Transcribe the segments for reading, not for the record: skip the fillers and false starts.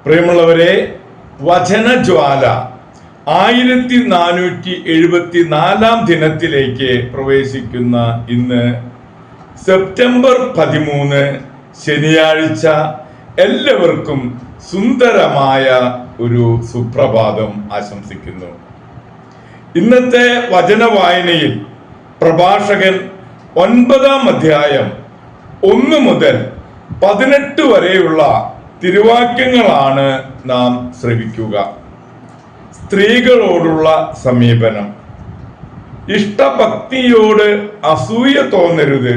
പ്രിയമുള്ളവരെ, വചനജ്വാല 1474 ദിനത്തിലേക്ക് പ്രവേശിക്കുന്ന ഇന്ന് സെപ്റ്റംബർ 13 ശനിയാഴ്ച എല്ലാവർക്കും സുന്ദരമായ ഒരു സുപ്രഭാതം ആശംസിക്കുന്നു. ഇന്നത്തെ വചന വായനയിൽ പ്രഭാഷകൻ 9-ാം അധ്യായം 1 മുതൽ 18 വരെയുള്ള തിരുവാക്യങ്ങളാണ് നാം ശ്രവിക്കുക. സ്ത്രീകളോടുള്ള സമീപനം. ഇഷ്ടഭക്തിയോട് അസൂയ തോന്നരുത്,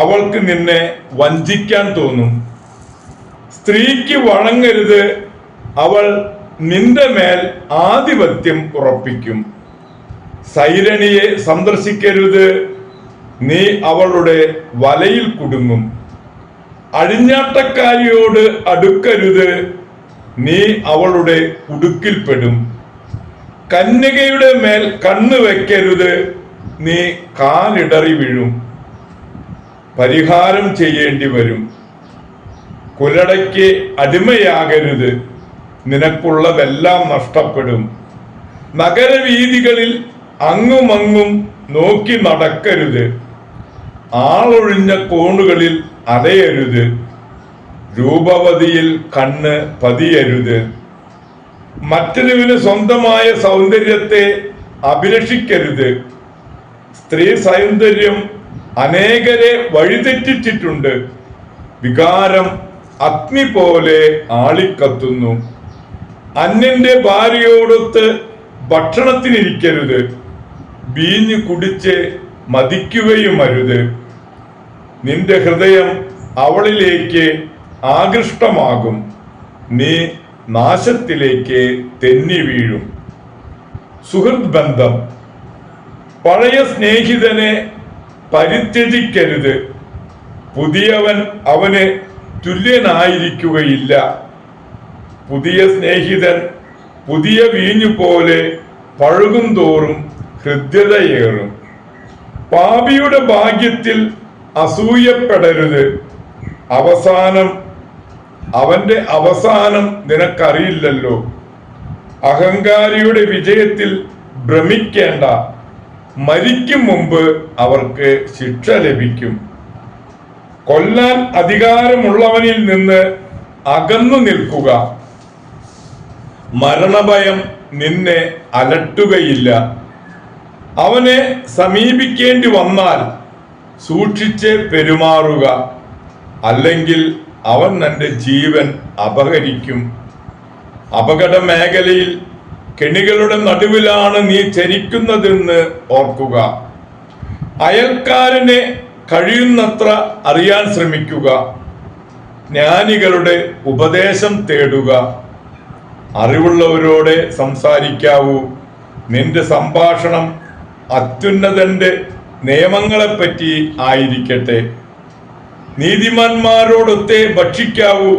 അവൾക്ക് നിന്നെ വഞ്ചിക്കാൻ തോന്നും. സ്ത്രീക്ക് വഴങ്ങരുത്, അവൾ നിന്റെ മേൽ ആധിപത്യം ഉറപ്പിക്കും. സൈരണിയെ സന്ദർശിക്കരുത്, നീ അവളുടെ വലയിൽ കുടുങ്ങും. അഴിഞ്ഞാട്ടക്കാരിയോട് അടുക്കരുത്, നീ അവളുടെ കുടുക്കിൽപ്പെടും. കന്യകയുടെ മേൽ കണ്ണ് വെക്കരുത്, നീ കാലിടറി വീഴും. പരിഹാരം ചെയ്യേണ്ടി വരും. കുലടയ്ക്ക് അടിമയാകരുത്, നിനക്കുള്ളതെല്ലാം നഷ്ടപ്പെടും. നഗരവീഥികളിൽ അങ്ങുമങ്ങും നോക്കി നടക്കരുത്, ആളൊഴിഞ്ഞ കോണുകളിൽ അലയരുത്. രൂപവതിയിൽ കണ്ണ് പതിയരുത്. മറ്റൊരുവിന് സ്വന്തമായ സൗന്ദര്യത്തെ അഭിലഷിക്കരുത്. സ്ത്രീ സൗന്ദര്യം അനേകരെ വഴിതെറ്റിച്ചിട്ടുണ്ട്. വികാരം അഗ്നി പോലെ ആളിക്കത്തുന്നു. അന്യന്റെ ഭാര്യയോടൊത്ത് ഭക്ഷണത്തിനിരിക്കരുത്, വീഞ്ഞ് കുടിച്ച് മതിക്കുകയും അരുത്. നിന്റെ ഹൃദയം അവളിലേക്ക് ആകൃഷ്ടമാകും, നീ നാശത്തിലേക്ക് തെന്നി വീഴും. സുഹൃത്ത് ബന്ധം. പഴയ സ്നേഹിതനെ പരിത്യജിക്കരുത്, പുതിയവൻ അവന് തുല്യനായിരിക്കുകയില്ല. പുതിയ സ്നേഹിതൻ പുതിയ വീഞ്ഞു പോലെ പഴകും തോറും ഹൃദ്യതയേറും. പാപിയുടെ ഭാഗ്യത്തിൽ അസൂയപ്പെടരുത്, അവന്റെ അവസാനം നിനക്കറിയില്ലല്ലോ. അഹങ്കാരിയുടെ വിജയത്തിൽ ഭ്രമിക്കേണ്ട, മരിക്കും മുമ്പ് അവർക്ക് ശിക്ഷ ലഭിക്കും. കൊല്ലാൻ അധികാരമുള്ളവനിൽ നിന്ന് അകന്നു നിൽക്കുക, മരണഭയം നിന്നെ അലട്ടുകയില്ല. അവനെ സമീപിക്കേണ്ടി വന്നാൽ സൂക്ഷിച്ച് പെരുമാറുക, അല്ലെങ്കിൽ അവൻ നിന്റെ ജീവൻ അപഹരിക്കും. അപകട മേഖലയിൽ കെണികളുടെ നടുവിലാണ് നീ ചരിക്കുന്നതെന്ന് ഓർക്കുക. അയൽക്കാരനെ കഴിയുന്നത്ര അറിയാൻ ശ്രമിക്കുക, ജ്ഞാനികളുടെ ഉപദേശം തേടുക. അറിവുള്ളവരോടെ സംസാരിക്കാവൂ, നിന്റെ സംഭാഷണം അത്യുന്നതന്റെ നിയമങ്ങളെപ്പറ്റി ആയിരിക്കട്ടെ. നീതിമാന്മാരോടൊത്തേ ഭക്ഷിക്കാവൂ,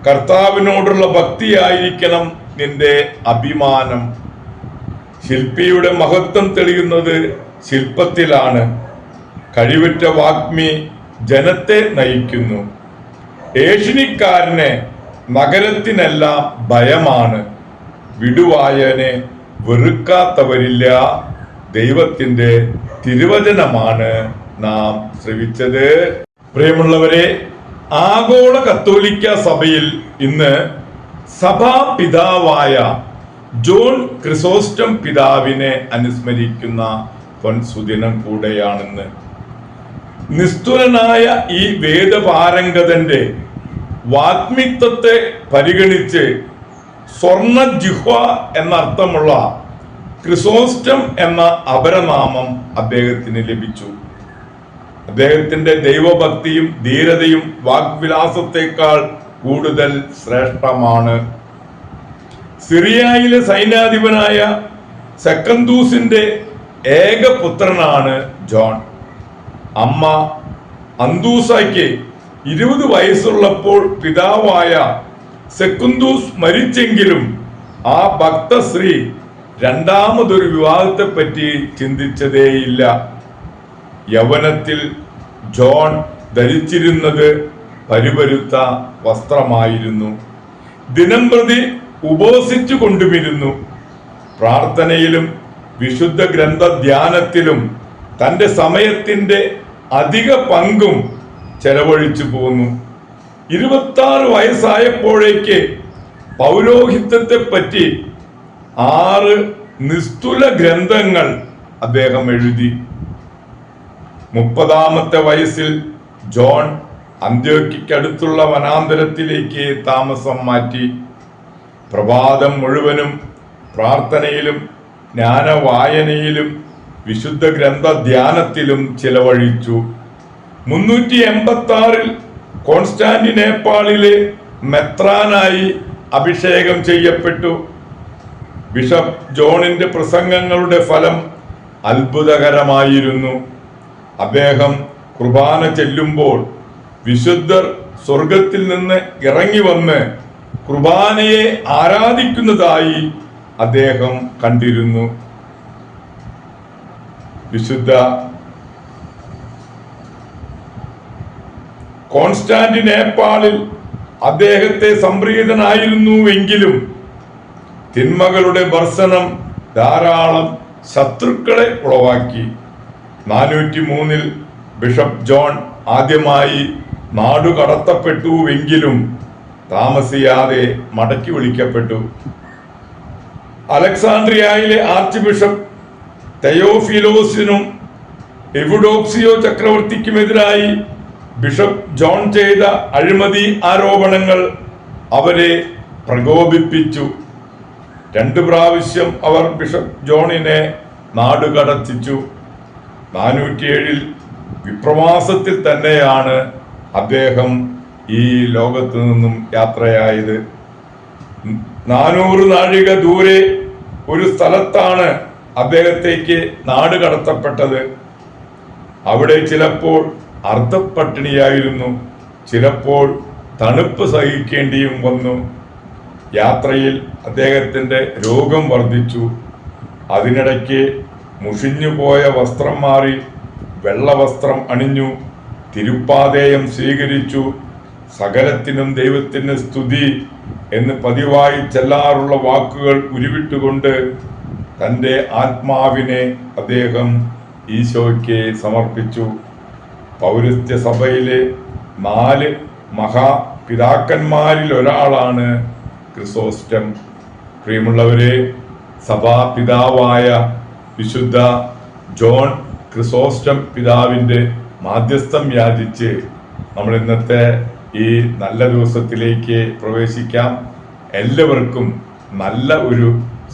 കർത്താവിനോടുള്ള ഭക്തിയായിരിക്കണം നിന്റെ അഭിമാനം. ശില്പിയുടെ മഹത്വം തെളിയുന്നത് ശില്പത്തിലാണ്, കഴിവുറ്റ വാഗ്മി ജനത്തെ നയിക്കുന്നു. ഏഷണിക്കാരനെ നഗരത്തിനെല്ലാം ഭയമാണ്, വിടുവായനെ വെറുക്കാത്തവരില്ല. ദൈവത്തിന്റെ തിരുവചനമാണ് നാം ശ്രവിച്ചത്. പ്രിയമുള്ളവരെ, ആഗോള കത്തോലിക്ക സഭയിൽ ഇന്ന് സഭാപിതാവായ ജോൺ ക്രിസോസ്റ്റം പിതാവിനെ അനുസ്മരിക്കുന്ന പൊൻസുദിനം കൂടെയാണെന്ന്. നിസ്തുലനായ ഈ വേദപാരംഗതന്റെ വാഗ്മിത്വത്തെ പരിഗണിച്ച് സ്വർണ ജിഹ്വ എന്നർത്ഥമുള്ള ക്രിസോസ്റ്റം എന്ന അപരനാമം അദ്ദേഹത്തിന് ലഭിച്ചു. അദ്ദേഹത്തിന്റെ ദൈവഭക്തിയും ധീരതയും വാഗ്വിലാസത്തെക്കാൾ കൂടുതൽ ശ്രേഷ്ഠമാണ്. സിറിയയിലെ സൈന്യാധിപനായ സെക്കന്തൂസിന്റെ ഏക പുത്രനാണ് ജോൺ. അമ്മ അന്തൂസയ്ക്ക് 20 വയസ്സുള്ളപ്പോൾ പിതാവായ സെക്കുന്തൂസ് മരിച്ചെങ്കിലും ആ ഭക്തശ്രീ രണ്ടാമതൊരു വിവാഹത്തെപ്പറ്റി ചിന്തിച്ചതേയില്ല. യൗവനത്തിൽ ജോൺ ധരിച്ചിരുന്നത് പരിപരുത്ത വസ്ത്രമായിരുന്നു. ദിനംപ്രതി ഉപവസിച്ചു കൊണ്ടുമിരുന്നു. പ്രാർത്ഥനയിലും വിശുദ്ധ ഗ്രന്ഥ ധ്യാനത്തിലും തൻ്റെ സമയത്തിൻ്റെ അധിക പങ്കും ചെലവഴിച്ചു പോന്നു. 26 വയസ്സായപ്പോഴേക്ക് പൗരോഹിത്യത്തെ പറ്റി 6 നിസ്തുല ഗ്രന്ഥങ്ങൾ അദ്ദേഹം എഴുതി. 30-ാമത്തെ വയസ്സിൽ ജോൺ അന്ത്യോക്യയ്ക്കടുത്തുള്ള വനാന്തരത്തിലേക്ക് താമസം മാറ്റി. പ്രഭാതം മുഴുവനും പ്രാർത്ഥനയിലും ജ്ഞാനവായനയിലും വിശുദ്ധ ഗ്രന്ഥ ധ്യാനത്തിലും ചിലവഴിച്ചു. 386-ൽ കോൺസ്റ്റാന്റിനേപ്പാളിലെ മെത്രാനായി അഭിഷേകം ചെയ്യപ്പെട്ടു. ബിഷപ്പ് ജോണിന്റെ പ്രസംഗങ്ങളുടെ ഫലം അത്ഭുതകരമായിരുന്നു. അദ്ദേഹം കുർബാന ചെല്ലുമ്പോൾ വിശുദ്ധർ സ്വർഗത്തിൽ നിന്ന് ഇറങ്ങി വന്ന് കുർബാനയെ ആരാധിക്കുന്നതായി അദ്ദേഹം കണ്ടിരുന്നു. വിശുദ്ധ കോൺസ്റ്റാന്റിനേപ്പാളിൽ അദ്ദേഹത്തെ സംപ്രീതനായിരുന്നുവെങ്കിലും തിന്മകളുടെ ഭർസനം ധാരാളം ശത്രുക്കളെ ഉളവാക്കി. 403-ൽ ബിഷപ്പ് ജോൺ ആദ്യമായി നാടുകടത്തപ്പെട്ടുവെങ്കിലും താമസിയാതെ മടക്കി വിളിക്കപ്പെട്ടു. അലക്സാണ്ട്രിയയിലെ ആർച്ച് ബിഷപ്പ് തെയോഫിലോസിനും എവുഡോക്സിയോ ചക്രവർത്തിക്കുമെതിരായി ബിഷപ്പ് ജോൺ ചെയ്ത അഴിമതി ആരോപണങ്ങൾ അവരെ പ്രകോപിപ്പിച്ചു. 2 പ്രാവശ്യം അവർ ബിഷപ്പ് ജോണിനെ നാടുകടത്തിച്ചു. 407-ൽ വിപ്രവാസത്തിൽ തന്നെയാണ് അദ്ദേഹം ഈ ലോകത്തു നിന്നും യാത്രയായത്. 400 നാഴിക ദൂരെ ഒരു സ്ഥലത്താണ് അദ്ദേഹത്തേക്ക് നാട് കടത്തപ്പെട്ടത്. അവിടെ ചിലപ്പോൾ അർദ്ധപ്പട്ടിണിയായിരുന്നു, ചിലപ്പോൾ തണുപ്പ് സഹിക്കേണ്ടിയും വന്നു. യാത്രയിൽ അദ്ദേഹത്തിൻ്റെ രോഗം വർദ്ധിച്ചു. അതിനിടയ്ക്ക് മുഷിഞ്ഞുപോയ വസ്ത്രം മാറി വെള്ളവസ്ത്രം അണിഞ്ഞു, തിരുപ്പാതേയം സ്വീകരിച്ചു. സകലത്തിനും ദൈവത്തിന് സ്തുതി എന്ന് പതിവായി ചെല്ലാറുള്ള വാക്കുകൾ ഉരുവിട്ടുകൊണ്ട് തൻ്റെ ആത്മാവിനെ അദ്ദേഹം ഈശോയ്ക്ക് സമർപ്പിച്ചു. പൗരസ്ത്യ സഭയിലെ 4 മഹാപിതാക്കന്മാരിൽ ഒരാളാണ് ക്രിസോസ്റ്റം. പ്രിയമുള്ളവരെ, സഭാപിതാവായ വിശുദ്ധ ജോൺ ക്രിസോസ്റ്റം പിതാവിൻ്റെ മാധ്യസ്ഥം യാചിച്ച് നമ്മൾ ഇന്നത്തെ ഈ നല്ല ദിവസത്തിലേക്ക് പ്രവേശിക്കാം. എല്ലാവർക്കും നല്ല ഒരു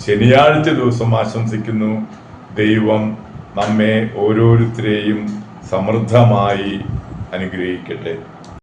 ശനിയാഴ്ച ദിവസം ആശംസിക്കുന്നു. ദൈവം നമ്മെ ഓരോരുത്തരെയും സമൃദ്ധമായി അനുഗ്രഹിക്കട്ടെ.